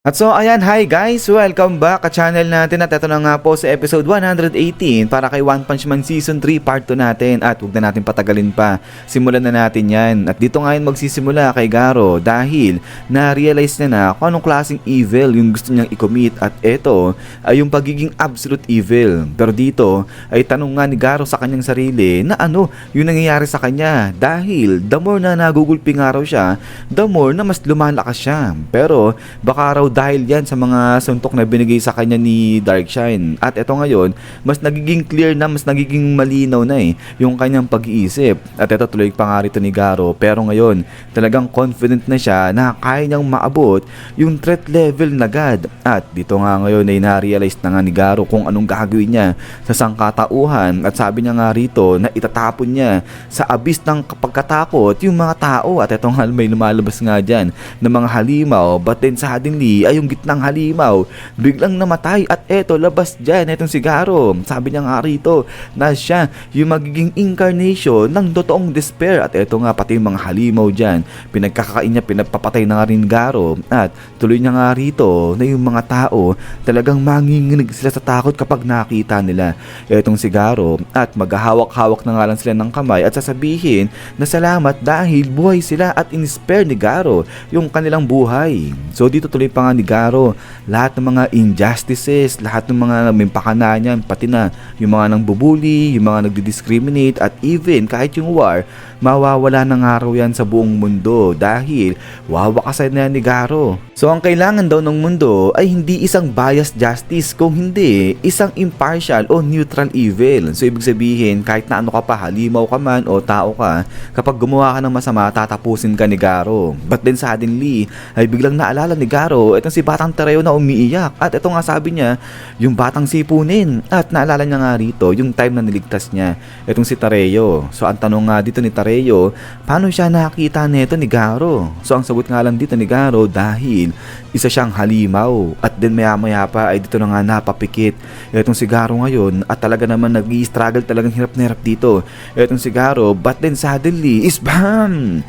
At so ayan, hi guys! Welcome back sa channel natin at ito na nga po sa episode 118 para kay One Punch Man Season 3 Part 2 natin at huwag na natin patagalin pa. Simulan na natin yan at dito ngayon magsisimula kay Garo dahil na-realize niya na kung anong klaseng evil yung gusto niyang i-commit at ito ay yung pagiging absolute evil. Pero dito ay tanong nga ni Garo sa kanyang sarili na ano yung nangyayari sa kanya dahil the more na nagugulpi nga raw siya, the more na mas lumalakas siya. Pero baka raw dahil yan sa mga suntok na binigay sa kanya ni Darkshine. At ito ngayon, mas nagiging clear na, mas nagiging malinaw na yung kanyang pag-iisip. At ito tuloy pa nga rito ni Garo. Pero ngayon, talagang confident na siya na kaya niyang maabot yung threat level na God. At dito nga ngayon ay na-realize na nga ni Garo kung anong gagawin niya sa sangkatauhan. At sabi niya nga rito na itatapon niya sa abyss ng pagkatakot yung mga tao. At ito nga may lumalabas nga dyan ng mga halimaw. But then suddenly ay yung gitnang halimaw biglang namatay at eto labas dyan etong si Garo. Sabi niya nga rito na siya yung magiging incarnation ng totoong despair at eto nga pati yung mga halimaw dyan pinagkakain niya, pinagpapatay na nga rin Garo at tuloy niya nga rito na yung mga tao talagang manginginig sila sa takot kapag nakita nila etong si Garo at maghahawak-hawak na nga lang sila ng kamay at sasabihin na salamat dahil buhay sila at in-spare ni Garo yung kanilang buhay. So dito tuloy pa nga ni Garo lahat ng mga injustices, lahat ng mga mimpakana niyan, pati na yung mga nangbubuli, yung mga nagdi-discriminate at even kahit yung war, mawawala ng araw yan sa buong mundo dahil wawakasan na ni Garo. So ang kailangan daw ng mundo ay hindi isang biased justice kung hindi isang impartial o neutral evil. So ibig sabihin kahit na ano ka pa, halimaw ka man o tao ka, kapag gumawa ka ng masama tatapusin ka ni Garo. But then suddenly ay biglang naalala ni Garo itong si Batang Tereo na umiiyak at ito nga sabi niya yung batang sipunin at naalala niya nga rito yung time na niligtas niya itong si Tereo. So ang tanong nga dito ni Tereo, paano siya nakita nito ni Garo? So ang sagot nga lang dito ni Garo dahil isa siyang halimaw at then maya maya pa ay dito na nga napapikit itong si Garo ngayon at talaga naman nag-i-struggle, talagang hirap na hirap dito itong si Garo. But then suddenly is BAM!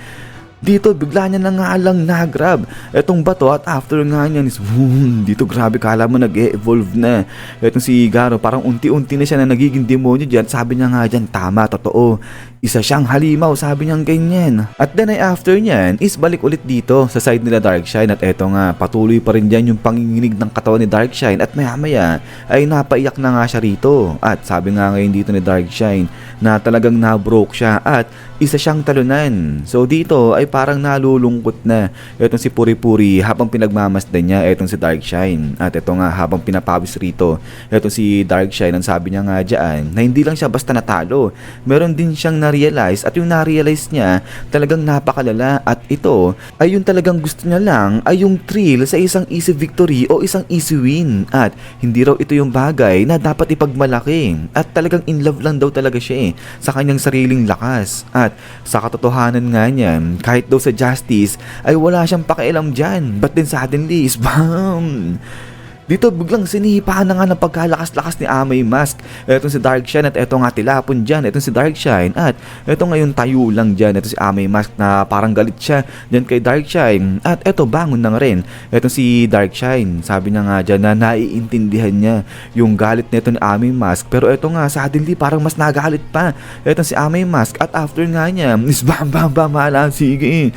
Dito bigla niya na nga lang nagrab etong bato at after nga niyan is boom, dito grabe kala mo nag-evolve na etong si Garo, parang unti-unti na siya na nagiging demonyo dyan. Sabi niya nga dyan, tama, totoo, isa siyang halimaw, sabi niyang ganyan. At then ay after niyan is balik ulit dito sa side nila Darkshine at eto nga patuloy pa rin dyan yung panginginig ng katawan ni Darkshine at maya maya ay napaiyak na nga siya rito at sabi nga ngayon dito ni Darkshine na talagang na-broke siya at isa siyang talunan. So dito ay parang nalulungkot na etong si Puri-Puri habang pinagmamasdan niya etong si Darkshine. At eto nga habang pinapawis rito etong si Darkshine, ang sabi niya nga dyan na hindi lang siya basta natalo, meron din siyang na-realize at yung na-realize niya talagang napakalala at ito ay yung talagang gusto niya lang ay yung thrill sa isang easy victory o isang easy win at hindi raw ito yung bagay na dapat ipagmalaki at talagang in love lang daw talaga siya sa kanyang sariling lakas. At sa katotohanan nga niyan, kahit daw sa justice ay wala siyang pakialam dyan. But then suddenly is BAM! Dito biglang sinipa na nga ng pagkalakas-lakas ni Amay Mask etong si Darkshine at eto nga tilapon dyan etong si Darkshine at eto ngayon tayo lang dyan etong si Amay Mask na parang galit siya dyan kay Darkshine at eto bangon na nga rin etong si Darkshine. Sabi niya nga dyan na naiintindihan niya yung galit neto ni Amay Mask pero eto nga suddenly parang mas nagalit pa etong si Amay Mask at after nga niya is bam bam bam hala sige.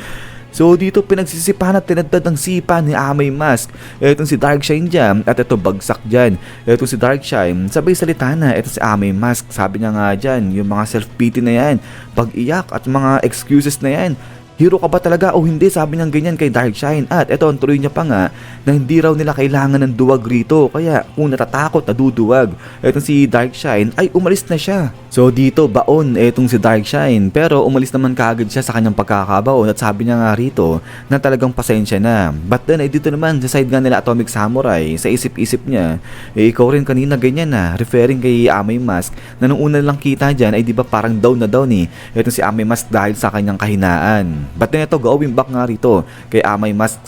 So dito pinagsisipahan at tinadtad ng sipa ni Amay Mask etong si Darkshine dyan at ito bagsak dyan etong si Darkshine. Sabay salita na etong si Amay Mask, sabi niya nga dyan yung mga self-pity na yan, pag-iyak at mga excuses na yan, hero ka ba talaga o hindi, sabi niyang ganyan kay Darkshine. At eto ang tuloy niya pa nga na hindi raw nila kailangan ng duwag rito kaya kung natatakot naduduwag etong si Darkshine ay umalis na siya. So dito baon etong si Darkshine pero umalis naman kaagad siya sa kanyang pagkakabaon at sabi niya nga rito na talagang pasensya na. But then ay dito naman sa side nga nila Atomic Samurai, sa isip-isip niya ikaw rin kanina ganyan na referring kay Amay Mask na nung una lang kita dyan ay di ba parang down na down etong si Amay Mask dahil sa kanyang kahinaan. But then ito, going back nga rito kay Amay Mask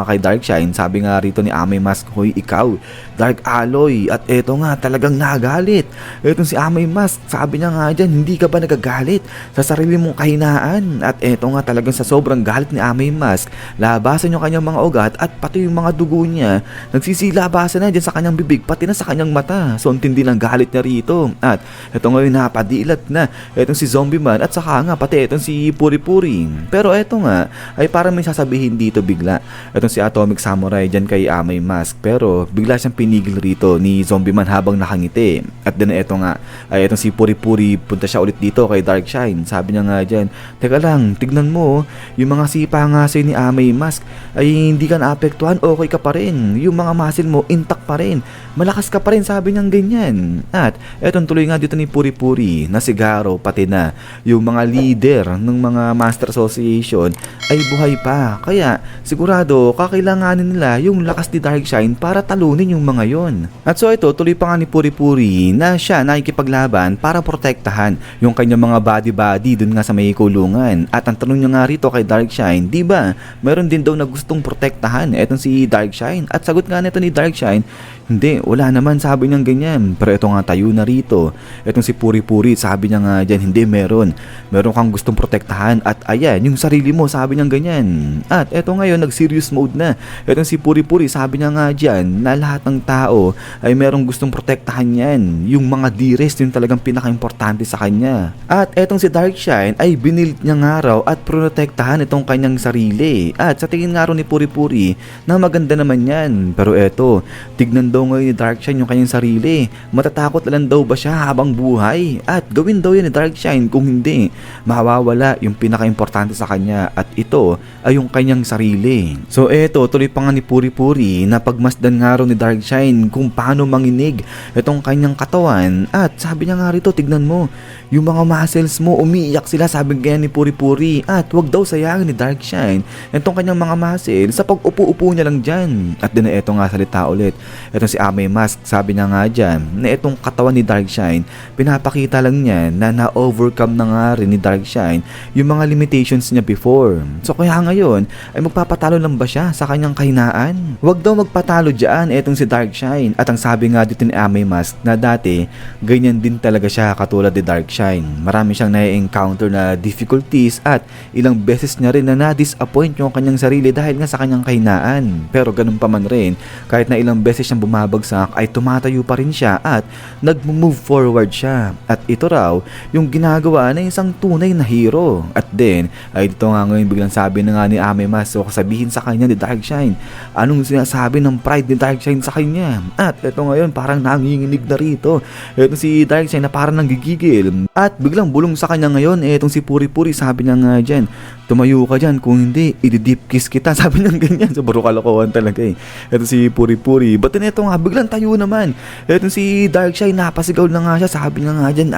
kay Darkshine, sabi nga rito ni Amay Mask, hoy ikaw, Dark Alloy, at eto nga talagang nagalit. Etong si Amay Mask, sabi niya nga dyan, hindi ka ba nagagalit sa sarili mong kahinaan? At eto nga talagang sa sobrang galit ni Amay Mask, labasan yung kanyang mga ugat at pati yung mga dugo niya, nagsisilabasan na dyan sa kanyang bibig, pati na sa kanyang mata. So ang tindi ng galit niya rito. At eto ngayon napadilat na etong si Zombie Man at saka nga pati etong si Puri Puri. Pero eto nga ay parang may sasabihin dito bigla etong si Atomic Samurai dyan kay Amay Mask, pero bigla siyang pinigil rito ni Zombie Man habang nakangiti. At din eto nga ay etong si Puri Puri, punta siya ulit dito kay Darkshine, sabi niya nga dyan, teka lang, tignan mo yung mga sipa nga sa'yo ni Amay Mask ay hindi ka naapektuhan, okay ka pa rin, yung mga muscle mo intact pa rin, malakas ka pa rin, sabi niyang ganyan. At etong tuloy nga dito ni Puri Puri na si Garo pati na yung mga leader ng mga Master Association ay buhay pa, kaya sigurado kakailanganin nila yung lakas ni Darkshine para talunin yung mga yon. At so ito, tuloy pa nga ni Puri Puri na siya nakikipaglaban para protektahan yung kanyang mga body dun nga sa may kulungan. At ang tanong niya nga rito kay Darkshine, di ba meron din daw na gustong protektahan etong si Darkshine? At sagot nga nito ni Darkshine, hindi, wala naman, sabi niyang ganyan. Pero ito nga tayo na rito, etong si Puri Puri, sabi niya nga dyan, hindi, meron kang gustong protektahan at ayan, yung sarili mo, sabi niyang ganyan. At eto ngayon, nag-serious mode na etong si Puri Puri, sabi niya nga dyan na lahat ng tao ay merong gustong protektahan yan, yung mga dearest, yung talagang pinaka-importante sa kanya. At etong si Darkshine ay binild niya nga raw at protektahan itong kanyang sarili. At sa tingin nga raw ni Puri Puri na maganda naman yan. Pero eto, tignan daw ngayon ni Darkshine yung kanyang sarili, matatakot na lang daw ba siya habang buhay? At gawin daw yan ni Darkshine, kung hindi, mawawala yung pinaka-importante sa kanya, at ito ay yung kanyang sarili. So eto, tuloy pa nga ni Puri Puri na pagmasdan nga raw ni Darkshine kung paano manginig itong kanyang katawan. At sabi niya nga rito, tignan mo, yung mga muscles mo, umiiyak sila, sabi ganyan ni Puri Puri. At wag daw sayangin ni Darkshine itong kanyang mga muscles sa pag-upo-upo niya lang dyan. At din na eto nga salita ulit etong si Amay Mask, sabi niya nga dyan na itong katawan ni Darkshine, pinapakita lang niya na na-overcome na nga rin ni Darkshine yung mga limitations niya before. So kaya ngayon ay magpapatalo lang ba siya sa kanyang kahinaan? Wag daw magpatalo dyan etong si Darkshine. At ang sabi nga dito ni Amay Mask na dati ganyan din talaga siya katulad ni Darkshine. Marami siyang na-encounter na difficulties at ilang beses niya rin na na-disappoint yung kanyang sarili dahil nga sa kanyang kahinaan. Pero ganun pa man rin, kahit na ilang beses siyang bumabagsak ay tumatayo pa rin siya at nag-move forward siya. At ito raw yung ginagawa ng isang tunay na hero. At then ay dito nga ngayon biglang sabi na nga ni Amay Mask, so sabihin sa kanya ni Darkshine, anong sinasabi ng pride ni Darkshine sa kanya? At ito ngayon parang nanginginig na rito ito si Darkshine na parang nanggigigil. At biglang bulong sa kanya ngayon etong si Puri Puri, sabi niya nga dyan, tumayo ka dyan, kung hindi i-deep kiss kita, sabi niya ganyan. So baro kalokohan talaga eh ito si Puri Puri. But then ito nga biglang tayo naman etong si Darkshine, napasigaw na nga siya, sabi niya nga dyan,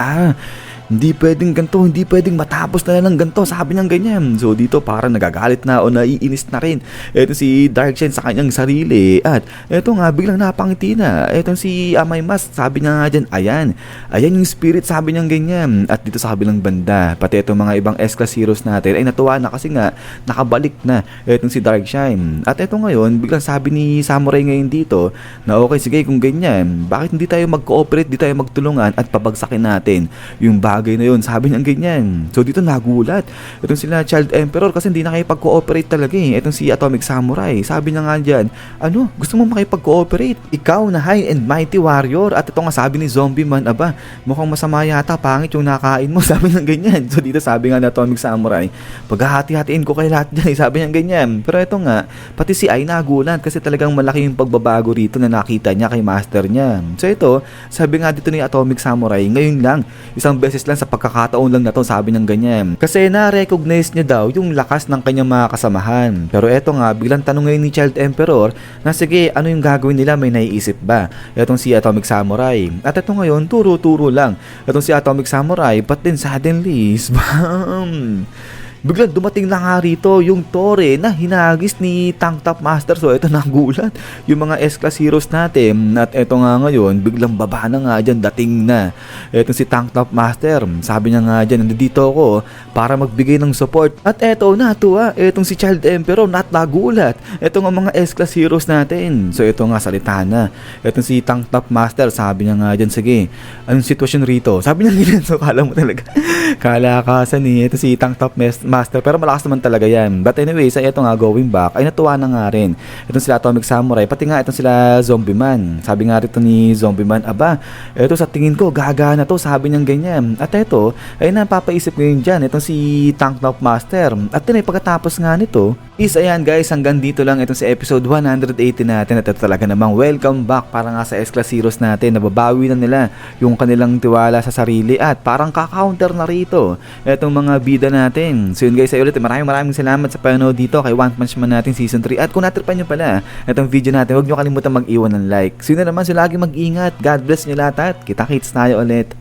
hindi pwedeng ganito, hindi pwedeng matapos na lang ganito, sabi niyang ganyan. So dito parang nagagalit na o naiinis na rin eto si Darkshine sa kanyang sarili. At eto nga biglang napangiti na etong si Amay Mask, sabi niya nga dyan, ayan yung spirit, sabi niyang ganyan. At dito sa kabilang banda, pati etong mga ibang S-class heroes natin ay natuwa na kasi nga nakabalik na etong si Darkshine. At eto ngayon biglang sabi ni Samurai ngayon dito na okay, sige kung ganyan, bakit hindi tayo mag-cooperate, di tayo magtulungan at pabagsakin natin yung bagay na yun, sabi niya ganyan. So dito nagulat itong sila Child Emperor kasi hindi nakipag-cooperate talaga eh. Itong si Atomic Samurai, sabi niya nga dyan, ano, gusto mo makipag-cooperate? Ikaw na high and mighty warrior. At ito nga sabi ni Zombie Man, aba, mukhang masama yata, pangit yung nakain mo, sabi niya ganyan. So dito sabi nga na Atomic Samurai, paghahati-hatiin ko kay lahat dyan, sabi niya ganyan. Pero ito nga, pati si Ai nagulat kasi talagang malaki yung pagbabago rito na nakita niya kay master niya. So ito, sabi nga dito ni Atomic Samurai, ngayon lang, isang beses lang sa pagkakataon lang na to, sabi ng ganyan. Kasi na-recognize niya daw yung lakas ng kanyang mga kasamahan. Pero eto nga, biglang tanong ngayon ni Child Emperor na sige, ano yung gagawin nila, may naiisip ba? Etong si Atomic Samurai. At eto ngayon, turo-turo lang. Etong si Atomic Samurai, but then suddenly, bam! biglang dumating lang nga rito yung Tore na hinagis ni Tank Top Master. So ito nagulat yung mga S-Class heroes natin. At ito nga ngayon, biglang baba na nga dyan, dating na. Ito si Tank Top Master, sabi niya nga dyan, nandito ako para magbigay ng support. At ito natuwa, itong si Child Emperor nagulat. Ito nga mga S-Class heroes natin. So ito nga salita na. Itong si Tank Top Master, sabi niya nga dyan, sige, anong sitwasyon rito? Sabi niya ganyan, so kala mo talaga kalakasan ito si Tank Top Master, pero malakas naman talaga yan. But anyway, sa ito nga going back, ay natuwa na nga rin itong sila Atomic Samurai, pati nga itong sila Zombie Man. Sabi nga rito ni Zombie Man, aba, ito sa tingin ko gagana to, sabi niyang ganyan. At ito, ay napapaisip ngayon dyan, itong si Tank Top Master. At yun ay pagkatapos nga nito, is ayan guys, hanggang dito lang itong sa episode 180 natin. At ito talaga namang welcome back para nga sa S-Class heroes natin. Nababawi na nila yung kanilang tiwala sa sarili at parang kaka-counter na rito itong mga bida natin. So yun guys, ay ulit, maraming salamat sa panonood dito kay One Punch Man natin Season 3. At kung natripan nyo pala itong video natin, huwag nyo kalimutan mag-iwan ng like. So yun na naman, so lagi mag-ingat. God bless nyo lahat at kita-kits tayo ulit.